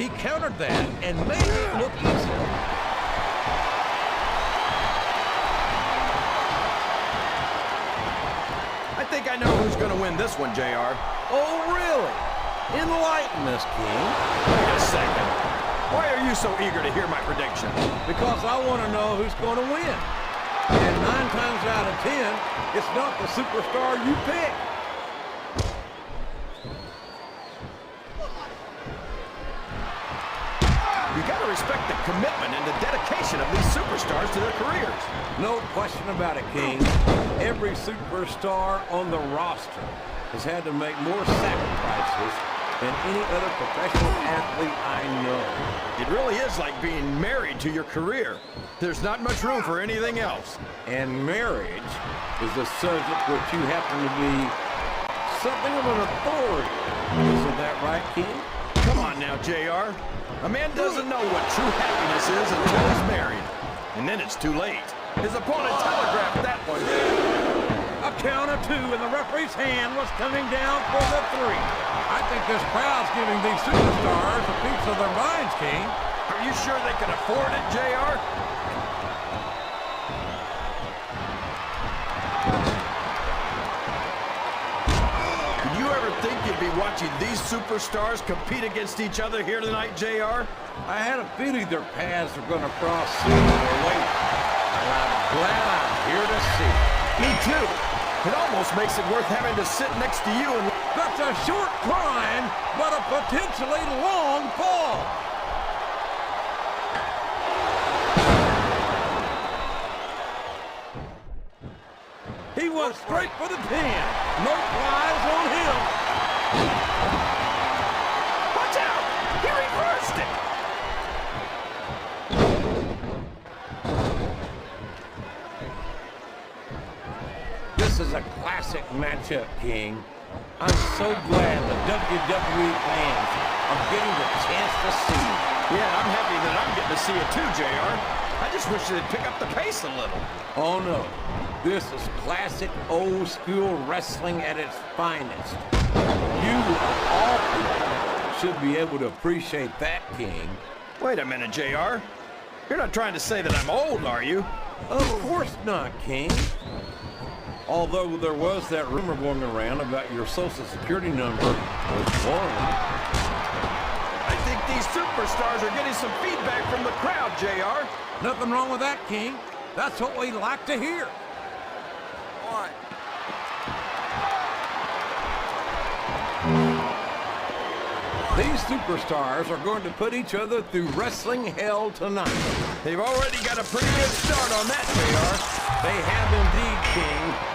He countered that and made it look easy. I think I know who's going to win this one, JR. Oh, really? Enlighten us, King. Wait a second. Why are you so eager to hear my prediction? Because I want to know who's going to win. And 9 times out of 10, it's not the superstar you pick. You gotta respect the commitment and the dedication of these superstars to their careers. No question about it, King. Every superstar on the roster has had to make more sacrifices than any other professional athlete I know. It really is like being married to your career. There's not much room for anything else. And marriage is a subject which you happen to be something of an authority. Isn't that right, King? Come on now, JR. A man doesn't know what true happiness is until he's married. And then it's too late. His opponent telegraphed that one. A count of 2, and the referee's hand was coming down for the 3. I think this crowd's giving these superstars a piece of their minds, King. Are you sure they can afford it, JR? Did you ever think you'd be watching these superstars compete against each other here tonight, JR? I had a feeling their paths were going to cross sooner or later. And I'm glad I'm here to see it. Me too. It almost makes it worth having to sit next to you and... That's a short climb, but a potentially long fall. He went straight for the pin. No flies on him. Watch out! He reversed it! This is a classic matchup, King. I'm so glad the WWE fans are getting the chance to see it. Yeah, I'm happy that I'm getting to see it too, JR. I just wish they'd pick up the pace a little. Oh no, this is classic old school wrestling at its finest. You, of all people, should be able to appreciate that, King. Wait a minute, JR. You're not trying to say that I'm old, are you? Of course not, King. Although there was that rumor going around about your social security number was foreign. I think these superstars are getting some feedback from the crowd, JR. Nothing wrong with that, King. That's what we like to hear. What? These superstars are going to put each other through wrestling hell tonight. They've already got a pretty good start on that, JR. They have indeed, King.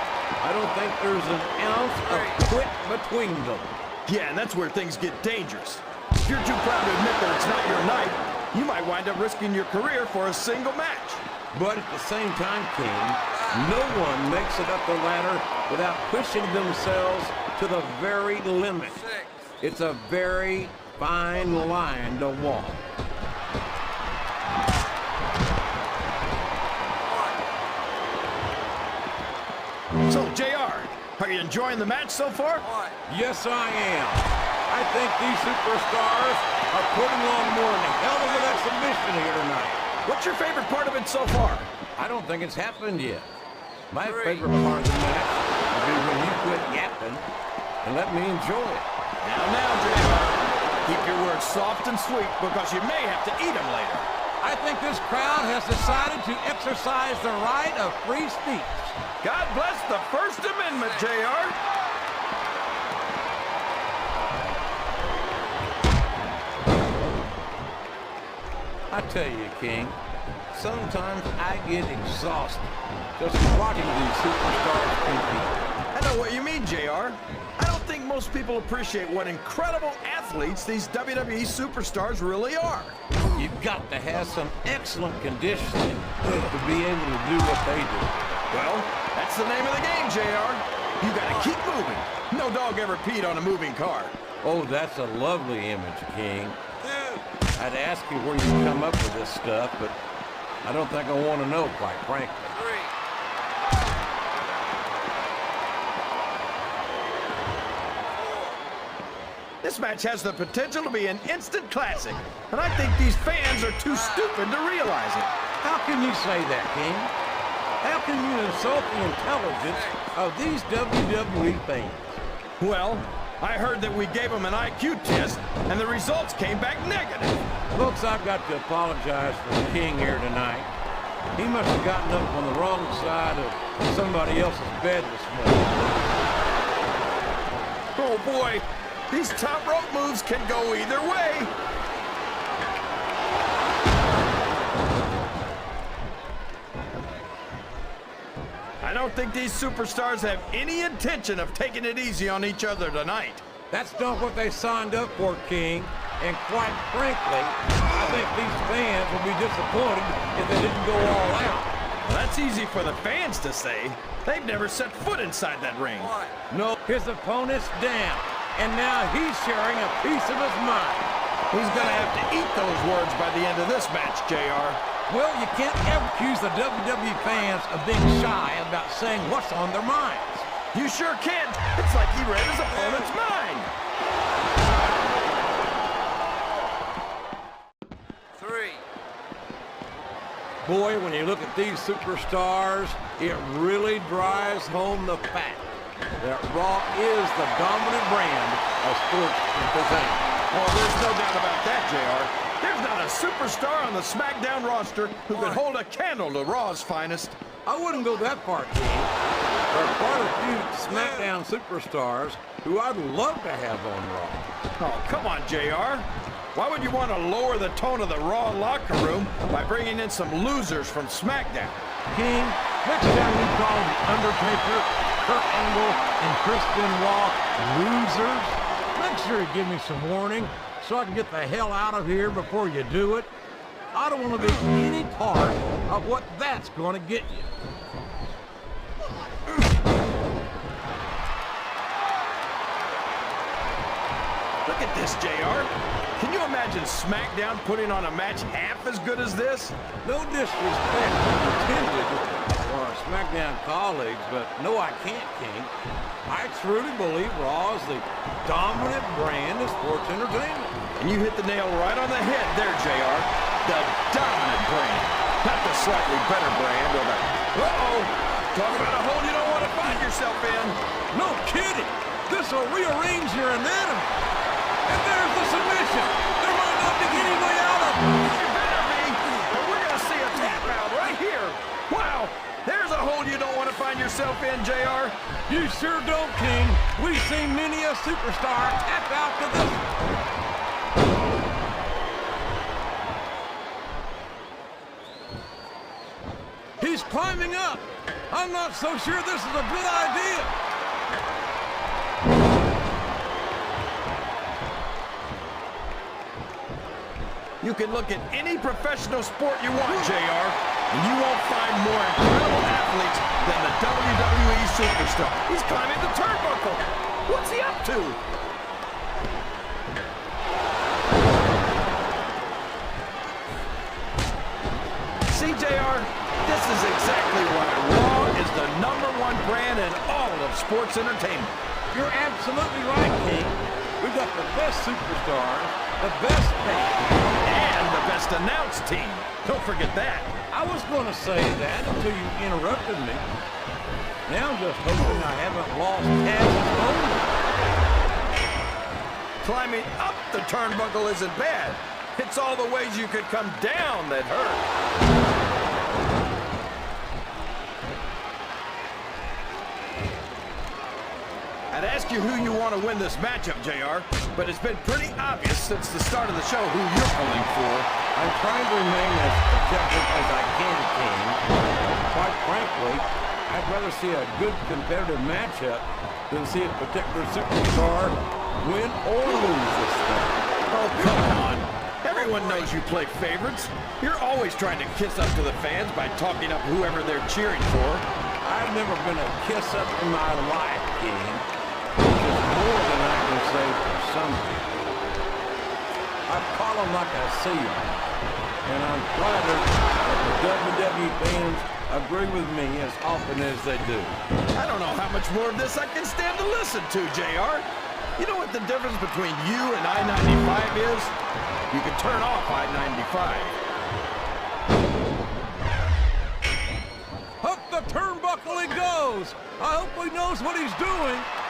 I don't think there's an ounce of quit between them. Yeah, and that's where things get dangerous. If you're too proud to admit that it's not your night, you might wind up risking your career for a single match. But at the same time, King, no one makes it up the ladder without pushing themselves to the very limit. It's a very fine line to walk. So, JR, are you enjoying the match so far? Yes, I am. I think these superstars are putting on more than a hell of an exhibition here tonight. What's your favorite part of it so far? I don't think it's happened yet. My favorite part of the match would be when you quit yapping and let me enjoy it. Now, JR, keep your words soft and sweet because you may have to eat them later. I think this crowd has decided to exercise the right of free speech. God bless the First Amendment, JR. I tell you, King, sometimes I get exhausted just watching these superstars compete. I know what you mean, JR. I don't think most people appreciate what incredible athletes these WWE superstars really are. You've got to have some excellent conditioning to be able to do what they do. Well, that's the name of the game, JR. You gotta keep moving. No dog ever peed on a moving car. Oh, that's a lovely image, King. I'd ask you where you come up with this stuff, but I don't think I want to know, quite frankly. This match has the potential to be an instant classic, and I think these fans are too stupid to realize it. How can you say that, King? How can you insult the intelligence of these WWE fans? Well, I heard that we gave them an IQ test, and the results came back negative. Folks, I've got to apologize for the King here tonight. He must have gotten up on the wrong side of somebody else's bed this morning. Oh boy, these top rope moves can go either way. I don't think these superstars have any intention of taking it easy on each other tonight. That's not what they signed up for, King. And quite frankly, I think these fans will be disappointed if they didn't go all out. Well, that's easy for the fans to say. They've never set foot inside that ring. No, his opponent's down, and now he's sharing a piece of his mind. He's gonna have to eat those words by the end of this match, JR. Well, you can't ever accuse the WWE fans of being shy about saying what's on their minds. You sure can. It's like he read his opponent's mind. 3. Boy, when you look at these superstars, it really drives home the fact that Raw is the dominant brand of sports entertainment. Oh, there's no doubt about that, JR. There's not a superstar on the SmackDown roster who could hold a candle to Raw's finest. I wouldn't go that far, King. There are quite a few SmackDown superstars who I'd love to have on Raw. Oh, come on, JR. Why would you want to lower the tone of the Raw locker room by bringing in some losers from SmackDown? King, next time you call The Undertaker, Kurt Angle, and Chris Benoit losers, make sure you give me some warning so I can get the hell out of here before you do it. I don't want to be any part of what that's going to get you. Look at this, JR. Can you imagine SmackDown putting on a match half as good as this? No disrespect intended for our SmackDown colleagues, but no, I can't, King. I truly believe Raw is the dominant brand of sports entertainment. And you hit the nail right on the head there, JR. The dominant brand. Not the slightly better brand or the... Uh-oh! Talk about a hole you don't want to find yourself in. No kidding! This will rearrange your anatomy. And there's the submission. There might not be any way out of it. You better be, or we're going to see a tap out right here. Wow, there's a hole you don't want to find yourself in, JR. You sure don't, King. We've seen many a superstar tap out to this. He's climbing up. I'm not so sure this is a good idea. You can look at any professional sport you want, JR, and you won't find more incredible athletes than the WWE superstar. He's climbing the turnbuckle. What's he up to? See, JR, this is exactly why Raw is the #1 brand in all of sports entertainment. You're absolutely right, King. We've got the best superstars, the best paid, and the best announced team. Don't forget that. I was going to say that until you interrupted me. Now I'm just hoping I haven't lost Taz's owner. Climbing up the turnbuckle isn't bad. It's all the ways you could come down that hurt. I'd ask you who you want to win this matchup, JR, but it's been pretty obvious since the start of the show who you're pulling for. I'm trying to remain as objective as I can, King. Quite frankly, I'd rather see a good competitive matchup than see a particular superstar win or lose this thing. Oh, come on. Everyone knows you play favorites. You're always trying to kiss up to the fans by talking up whoever they're cheering for. I've never been a kiss-up in my life, King. Which is more than I can say for some people. I call them like I see them. And I'm flattered that the WWE fans agree with me as often as they do. I don't know how much more of this I can stand to listen to, JR. You know what the difference between you and I-95 is? You can turn off I-95. Up the turnbuckle he goes. I hope he knows what he's doing.